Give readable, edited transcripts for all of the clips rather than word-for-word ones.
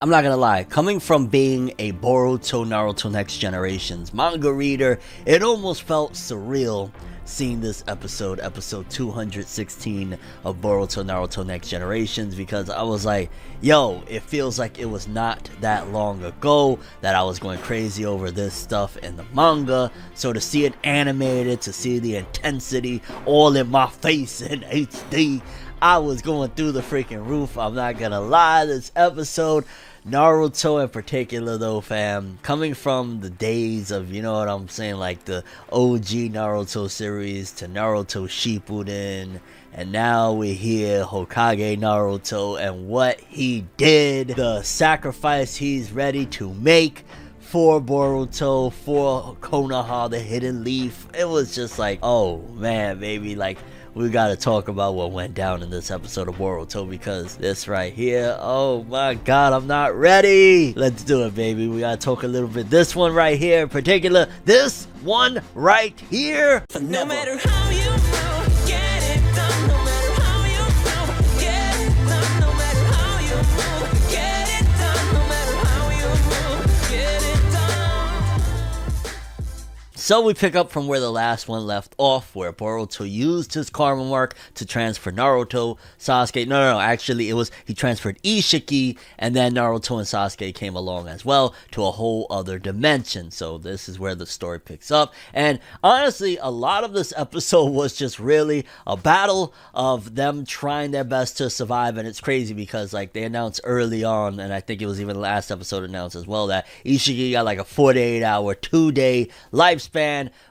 I'm not gonna lie, coming from being a Boruto Naruto Next Generations manga reader, it almost felt surreal seeing this episode 216 of Boruto Naruto Next Generations, because I was like, yo, it feels like it was not that long ago that I was going crazy over this stuff in the manga. So to see it animated, to see the intensity all in my face in HD, I was going through the freaking roof. I'm not gonna lie, this episode, Naruto in particular though, fam, coming from the days of, you know what I'm saying, like the OG Naruto series to Naruto Shippuden, and now we're here, Hokage Naruto, and what he did, the sacrifice he's ready to make for Boruto, for Konoha, the Hidden Leaf. It was just like, oh man, baby, like, we gotta talk about what went down in this episode of Boruto, because this right here, oh my god, I'm not ready. Let's do it, baby. We gotta talk a little bit. This one right here in particular, this one right here. No matter how you move, get it done. No matter how you move, get it done. No matter how you move, get it done. No matter how you move, get it done. So we pick up from where the last one left off, where Boruto used his karma mark to transfer Naruto, Sasuke. No, actually it was, he transferred Isshiki, and then Naruto and Sasuke came along as well to a whole other dimension. So this is where the story picks up. And honestly, a lot of this episode was just really a battle of them trying their best to survive. And it's crazy because, like, they announced early on, and I think it was even the last episode announced as well, that Isshiki got like a 48-hour, 2-day lifespan.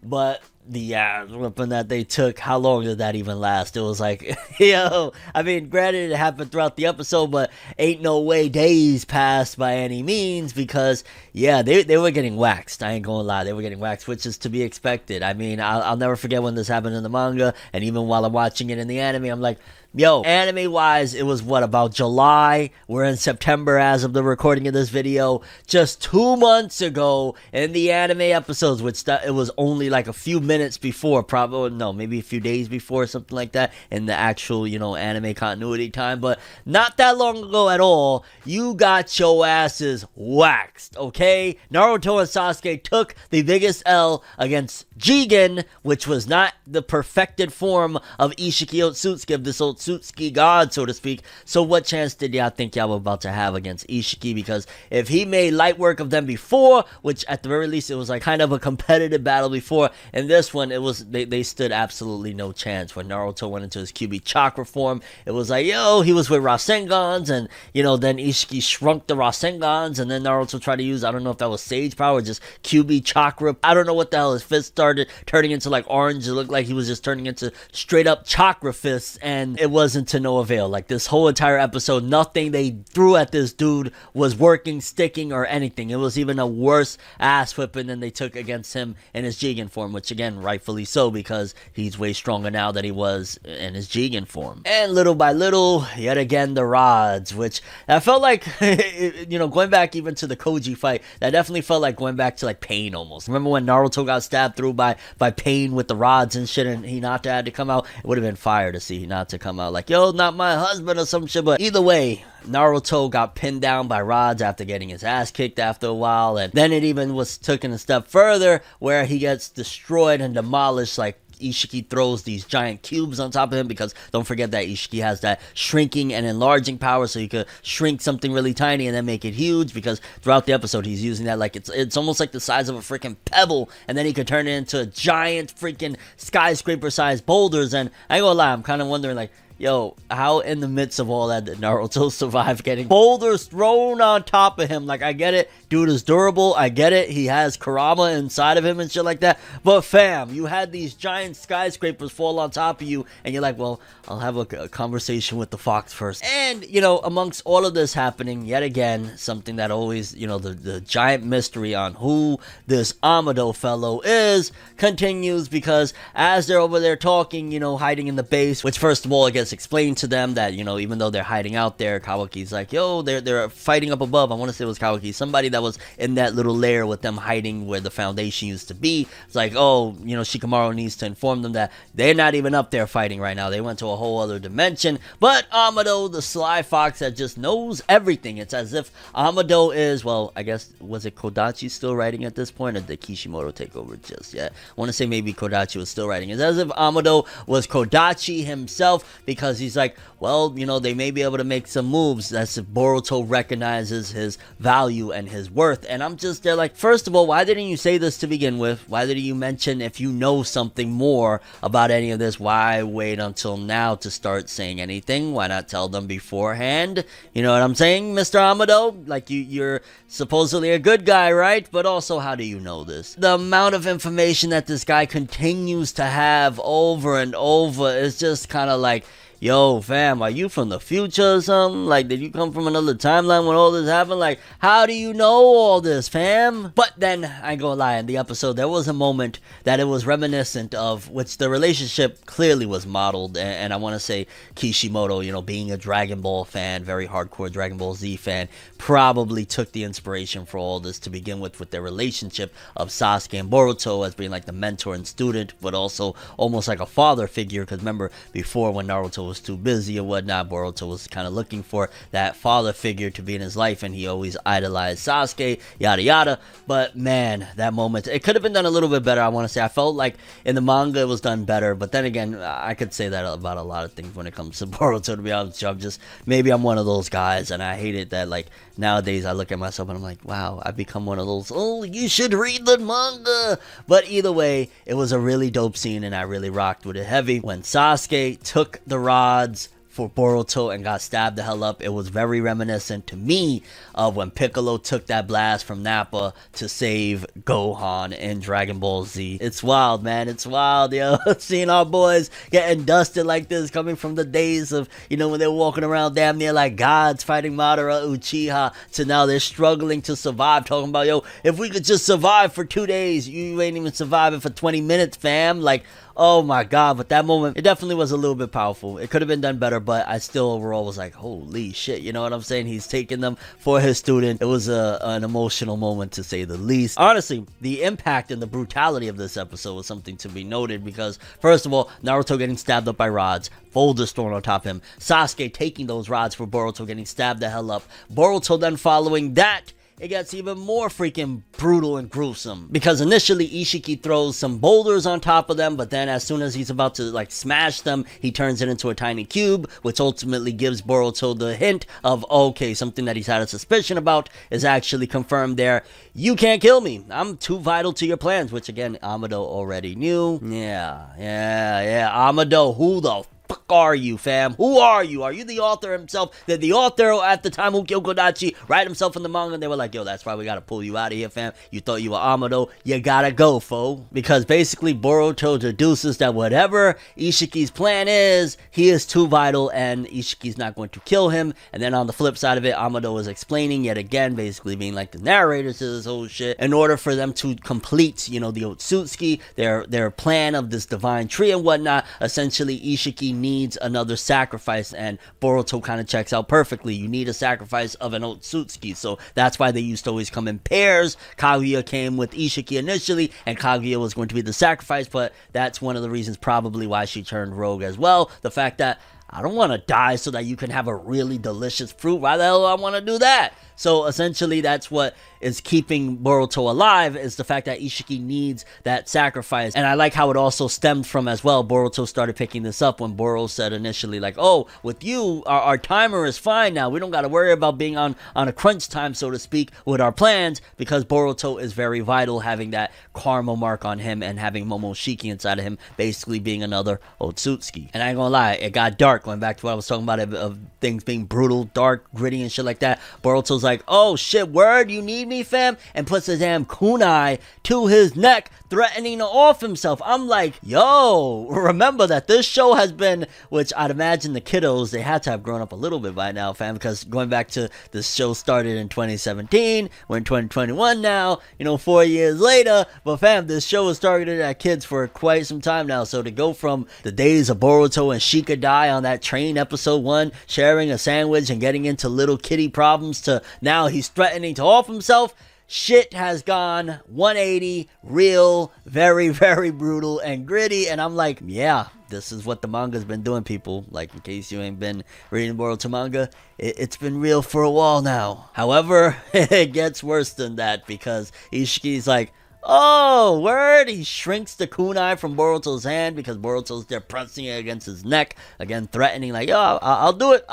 But the weapon that they took, how long did that even last? It was like, yo, I mean, granted it happened throughout the episode, but ain't no way days passed by any means, because yeah, they were getting waxed. I ain't gonna lie, they were getting waxed, which is to be expected. I mean, I'll never forget when this happened in the manga, and even while I'm watching it in the anime, I'm like, yo, anime wise, it was what, about July? We're in September as of the recording of this video. Just 2 months ago in the anime episodes, which it was only like a few minutes before, probably, no, maybe a few days before, something like that, in the actual, you know, anime continuity time, but not that long ago at all, you got your asses waxed, okay? Naruto and Sasuke took the biggest L against Jigen, which was not the perfected form of Isshiki Otsutsuki, of this Otsutsuki god, so to speak. So what chance did y'all think y'all were about to have against Isshiki? Because if he made light work of them before, which at the very least it was like kind of a competitive battle before, in this one it was, they stood absolutely no chance. When Naruto went into his QB chakra form, it was like, yo, he was with Rasengans, and you know, then Isshiki shrunk the Rasengans, and then Naruto tried to use, I don't know if that was Sage Power, just QB chakra, I don't know what the hell, his fist started turning into like orange. It looked like he was just turning into straight up chakra fists, and it wasn't to no avail. Like, this whole entire episode, nothing they threw at this dude was working, sticking, or anything. It was even a worse ass whipping than they took against him in his Jigen form, which again, rightfully so, because he's way stronger now than he was in his Jigen form. And little by little, yet again, the rods, which I felt like, you know, going back even to the Koji fight, that definitely felt like going back to like Pain almost. Remember when Naruto got stabbed through by Pain with the rods and shit, and Hinata had to come out? It would have been fire to see Hinata come out like, yo, not my husband or some shit. But either way, Naruto got pinned down by rods after getting his ass kicked after a while, and then it even was taken a step further where he gets destroyed and demolished. Like, Isshiki throws these giant cubes on top of him, because don't forget that Isshiki has that shrinking and enlarging power, so you could shrink something really tiny and then make it huge, because throughout the episode he's using that like it's almost like the size of a freaking pebble, and then he could turn it into giant freaking skyscraper sized boulders. And I ain't gonna lie, I'm kind of wondering, like, yo, how in the midst of all that did Naruto survive getting boulders thrown on top of him? Like, I get it, dude is durable, I get it, he has Kurama inside of him and shit like that, but fam, you had these giant skyscrapers fall on top of you, and you're like, well, I'll have a conversation with the fox first. And, you know, amongst all of this happening, yet again, something that always, you know, the giant mystery on who this Amado fellow is continues, because as they're over there talking, you know, hiding in the base, which first of all, I guess gets explained to them that, you know, even though they're hiding out there, Kawaki's like, yo, they're fighting up above. I want to say it was Kawaki, somebody that was in that little lair with them hiding where the foundation used to be. It's like, oh, you know, Shikamaru needs to inform them that they're not even up there fighting right now. They went to a whole other dimension. But Amado, the sly fox that just knows everything. It's as if Amado is, well, I guess, was it Kodachi still writing at this point, or did Kishimoto take over just yet? I want to say maybe Kodachi was still writing. It's as if Amado was Kodachi himself, because he's like, well, you know, they may be able to make some moves. That's if Boruto recognizes his value and his worth. And I'm just there like, first of all, why didn't you say this to begin with? Why didn't you mention if you know something more about any of this? Why wait until now to start saying anything? Why not tell them beforehand? You know what I'm saying, Mr. Amado? Like, you're supposedly a good guy, right? But also, how do you know this? The amount of information that this guy continues to have over and over is just kind of like, yo, fam, are you from the future or something? Like, did you come from another timeline when all this happened? Like, how do you know all this, fam? But then, I ain't gonna lie, in the episode, there was a moment that it was reminiscent of, which the relationship clearly was modeled, and I want to say Kishimoto, you know, being a Dragon Ball fan, very hardcore Dragon Ball Z fan, probably took the inspiration for all this to begin with their relationship of Sasuke and Boruto as being like the mentor and student, but also almost like a father figure, because remember, before when Naruto was too busy or whatnot, Boruto was kind of looking for that father figure to be in his life, and he always idolized Sasuke, yada yada. But man, that moment, it could have been done a little bit better. I want to say, I felt like in the manga it was done better, but then again, I could say that about a lot of things when it comes to Boruto, to be honest with you. Maybe I'm one of those guys, and I hate it that, like, nowadays I look at myself and I'm like, wow, I've become one of those, oh, you should read the manga. But either way, it was a really dope scene, and I really rocked with it heavy. When Sasuke took the rods for Boruto and got stabbed the hell up, it was very reminiscent to me of when Piccolo took that blast from Nappa to save Gohan in Dragon Ball Z. It's wild, man. It's wild, yo. Seeing our boys getting dusted like this, coming from the days of, you know, when they were walking around damn near like gods fighting Madara Uchiha, to now they're struggling to survive, talking about, yo, if we could just survive for 2 days, you ain't even surviving for 20 minutes, fam. Like, oh my god. But that moment, it definitely was a little bit powerful. It could have been done better, but I still overall was like, holy shit, you know what I'm saying? He's taking them for his student. It was an emotional moment, to say the least. Honestly, the impact and the brutality of this episode was something to be noted, because first of all, Naruto getting stabbed up by rods, boulders thrown on top of him, Sasuke taking those rods for Boruto, getting stabbed the hell up, Boruto then following that, it gets even more freaking brutal and gruesome, because initially Isshiki throws some boulders on top of them, but then as soon as he's about to like smash them, he turns it into a tiny cube, which ultimately gives Boruto the hint of, okay, something that he's had a suspicion about is actually confirmed there. You can't kill me, I'm too vital to your plans, which again, Amado already knew. Yeah, Amado, who the fuck are you, fam? Who are you? Are you the author himself? Did the author at the time who killed Kodachi write himself in the manga, and they were like, yo, that's why we gotta pull you out of here, fam. You thought you were Amado, you gotta go, foe. Because basically Boruto deduces that whatever Isshiki's plan is, he is too vital and Ishiki's not going to kill him. And then on the flip side of it, Amado is explaining yet again, basically being like the narrator to this whole shit, in order for them to complete, you know, the Otsutsuki, their plan of this divine tree and whatnot. Essentially, Isshiki needs another sacrifice, and Boruto kind of checks out perfectly. You need a sacrifice of an Otsutsuki, so that's why they used to always come in pairs. Kaguya came with Isshiki initially, and Kaguya was going to be the sacrifice, but that's one of the reasons probably why she turned rogue as well. The fact that I don't want to die so that you can have a really delicious fruit. Why the hell do I want to do that? So essentially that's what is keeping Boruto alive, is the fact that Isshiki needs that sacrifice. And I like how it also stemmed from as well, Boruto started picking this up when Boruto said initially like, oh, with you, our timer is fine now. We don't got to worry about being on a crunch time, so to speak, with our plans, because Boruto is very vital, having that karma mark on him and having Momoshiki inside of him, basically being another Otsutsuki. And I ain't gonna lie, it got dark, going back to what I was talking about of things being brutal, dark, gritty and shit like that. Boruto's like, oh shit, word, you need me, fam? And puts his damn kunai to his neck, threatening to off himself. I'm like, yo, remember that this show has been, which I'd imagine the kiddos, they had to have grown up a little bit by now, fam, because going back to this show started in 2017, we're in 2021 now, 4 years later, but fam, this show was targeted at kids for quite some time now. So to go from the days of Boruto and Shikadai on that train episode 1, sharing a sandwich and getting into little kitty problems, to now he's threatening to off himself, shit has gone 180, real, very, very brutal and gritty. And I'm like, yeah, this is what the manga's been doing, people. Like, in case you ain't been reading Boruto manga, it's been real for a while now. However, it gets worse than that, because Isshiki's like, oh, word! He shrinks the kunai from Boruto's hand, because Boruto's there pressing it against his neck, again threatening like, yo, I'll do it,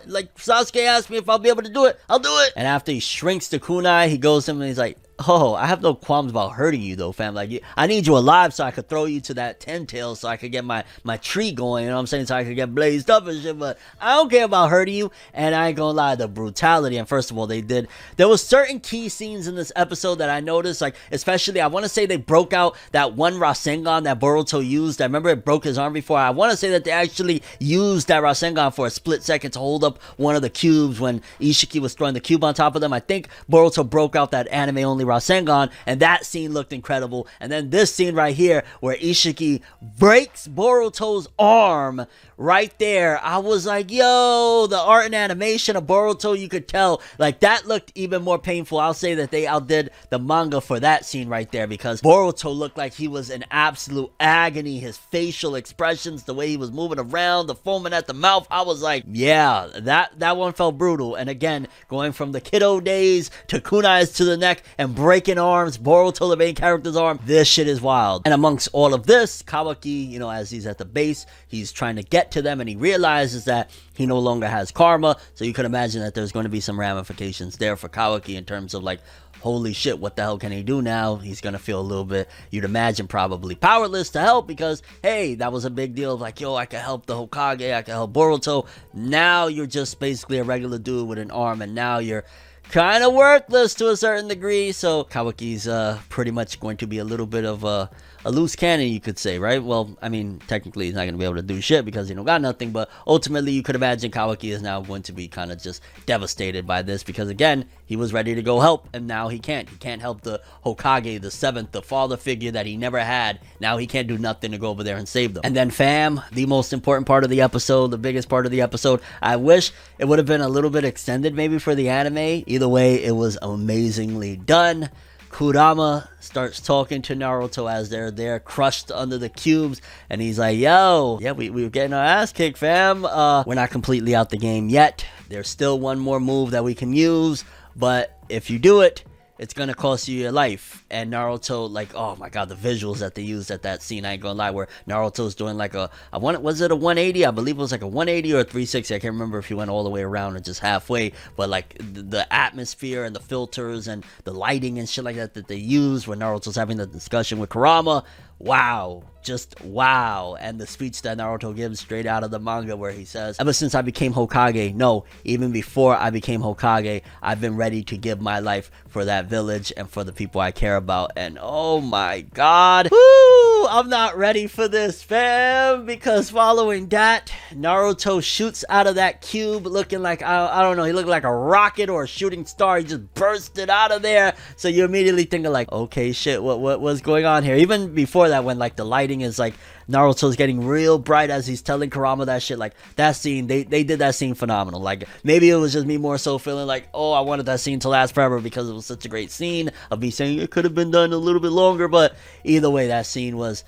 like Sasuke asked me if I'll be able to do it, I'll do it. And after he shrinks the kunai, he goes to him and he's like, oh, I have no qualms about hurting you though, fam. Like, I need you alive so I could throw you to that 10 tail so I could get my tree going, you know what I'm saying? So I could get blazed up and shit, but I don't care about hurting you. And I ain't gonna lie, the brutality, and first of all, there was certain key scenes in this episode that I noticed, like, especially, I want to say they broke out that one Rasengan that Boruto used. I remember it broke his arm before. I want to say that they actually used that Rasengan for a split second to hold up one of the cubes when Isshiki was throwing the cube on top of them. I think Boruto broke out that anime-only Rasengan, and that scene looked incredible. And then this scene right here where Isshiki breaks Boruto's arm right there, I was like, yo, the art and animation of Boruto, you could tell, like, that looked even more painful. I'll say that they outdid the manga for that scene right there, because Boruto looked like he was in absolute agony. His facial expressions, the way he was moving around, the foaming at the mouth, I was like, yeah, that one felt brutal. And again, going from the kiddo days to kunais to the neck and breaking arms, Boruto, the main character's arm, this shit is wild. And amongst all of this, Kawaki, as he's at the base, he's trying to get to them, and he realizes that he no longer has karma. So you could imagine that there's going to be some ramifications there for Kawaki in terms of like, holy shit, what the hell can he do now? He's going to feel a little bit, you'd imagine, probably powerless to help, because, hey, that was a big deal of like, yo, I can help the Hokage, I can help Boruto. Now you're just basically a regular dude with an arm, and now you're kind of worthless to a certain degree. So Kawaki's pretty much going to be a little bit of a loose cannon, you could say, right? Well, I mean, technically he's not going to be able to do shit because he don't got nothing, but ultimately you could imagine Kawaki is now going to be kind of just devastated by this, because again, he was ready to go help, and now he can't help the Hokage, the 7th, the father figure that he never had. Now he can't do nothing to go over there and save them. And then fam, the most important part of the episode, the biggest part of the episode, I wish it would have been a little bit extended maybe for the anime. Either way, it was amazingly done. Kurama starts talking to Naruto as they're there crushed under the cubes, and he's like, yo, yeah, we were getting our ass kicked, fam. We're not completely out the game yet. There's still one more move that we can use, but if you do it, it's gonna cost you your life. And Naruto, like, oh my god, the visuals that they used at that scene, I ain't gonna lie, where Naruto's doing like was it a 180? I believe it was like a 180 or a 360. I can't remember if he went all the way around or just halfway, but like the atmosphere and the filters and the lighting and shit like that they use when Naruto's having the discussion with Kurama, wow, just wow. And the speech that Naruto gives straight out of the manga where he says, ever since I became Hokage, no, even before I became Hokage, I've been ready to give my life for that village and for the people I care about. And oh my god, woo, I'm not ready for this, fam, because following that, Naruto shoots out of that cube looking like, I don't know, he looked like a rocket or a shooting star. He just bursted out of there. So you immediately think of like, okay, shit, what was going on here? Even before that, when like the lighting is like Naruto's getting real bright as he's telling Kurama that shit, like that scene, they did that scene phenomenal. Like maybe it was just me more so feeling like, oh, I wanted that scene to last forever because it was such a great scene of me saying it could have been done a little bit longer, but either way, that scene was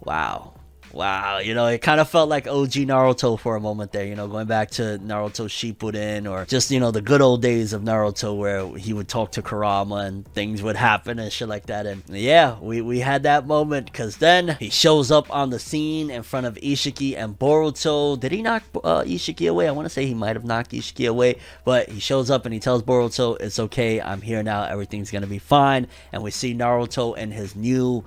wow, it kind of felt like OG Naruto for a moment there, going back to Naruto Shippuden, or just, the good old days of Naruto where he would talk to Kurama and things would happen and shit like that. And yeah, we had that moment, because then he shows up on the scene in front of Isshiki and Boruto. Did he knock Isshiki away? I want to say he might have knocked Isshiki away, but he shows up and he tells Boruto, it's okay, I'm here now, everything's gonna be fine. And we see Naruto in his new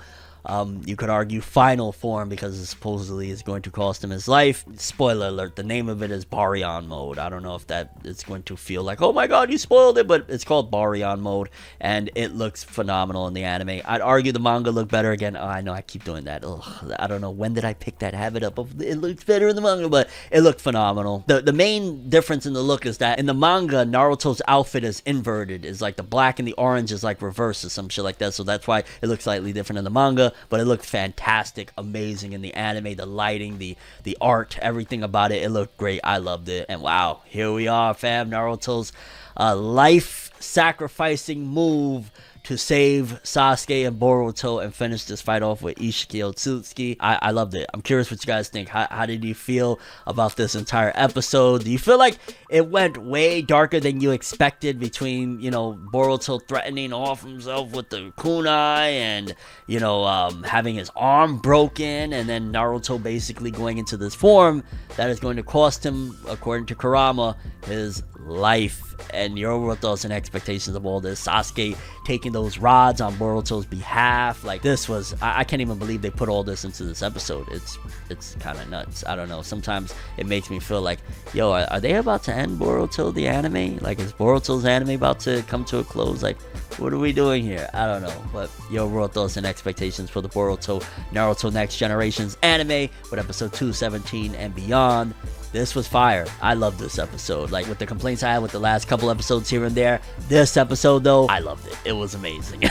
You could argue final form because it supposedly is going to cost him his life. Spoiler alert, the name of it is Baryon mode. I don't know if that is going to feel like, oh my god, you spoiled it, but it's called Baryon mode, and it looks phenomenal in the anime. I'd argue the manga looked better again. Oh, I know I keep doing that. Ugh, I don't know, when did I pick that habit up of it looks better in the manga, but it looked phenomenal. The main difference in the look is that in the manga, Naruto's outfit is inverted. Is like the black and the orange is like reversed or some shit like that, so that's why it looks slightly different in the manga, but it looked fantastic, amazing in the anime. The lighting, the art, everything about it looked great. I loved it. And wow, here we are, fam. Naruto's life sacrificing move to save Sasuke and Boruto and finish this fight off with Isshiki Otsutsuki. I loved it. I'm curious what you guys think. How did you feel about this entire episode? Do you feel like it went way darker than you expected between, you know, Boruto threatening off himself with the kunai and, you know, having his arm broken, and then Naruto basically going into this form that is going to cost him, according to Kurama, his life? And your overall thoughts and expectations of all this. Sasuke taking those rods on Boruto's behalf. Like, this was, I can't even believe they put all this into this episode. It's kind of nuts. I don't know. Sometimes it makes me feel like, yo, are they about to end Boruto the anime? Like, is Boruto's anime about to come to a close? Like, what are we doing here? I don't know. But your overall thoughts and expectations for the Boruto Naruto Next Generations anime with episode 217 and beyond. This was fire. I love this episode. Like, with the complaints I had with the last couple episodes here and there, this episode, though, I loved it. It was amazing.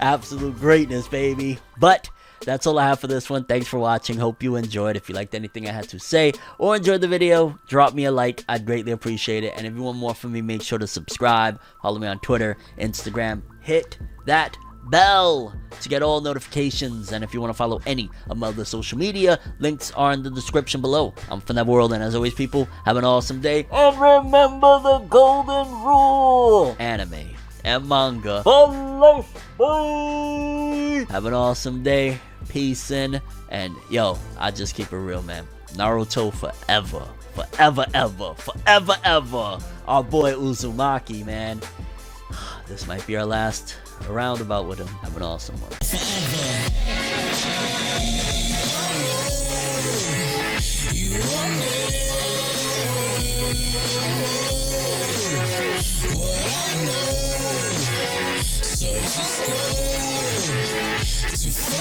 Absolute greatness, baby. But that's all I have for this one. Thanks for watching. Hope you enjoyed. If you liked anything I had to say or enjoyed the video, drop me a like. I'd greatly appreciate it. And if you want more from me, make sure to subscribe. Follow me on Twitter, Instagram. Hit that bell to get all notifications. And if you want to follow any of my other social media, links are in the description below. I'm ForneverWorld, and as always, people, have an awesome day. And remember the golden rule: anime and manga for life. Bye. Have an awesome day. Peace in. And yo, I just keep it real, man. Naruto forever. Forever, ever. Forever, ever. Our boy Uzumaki, man. This might be our last roundabout with him. Have an awesome one. So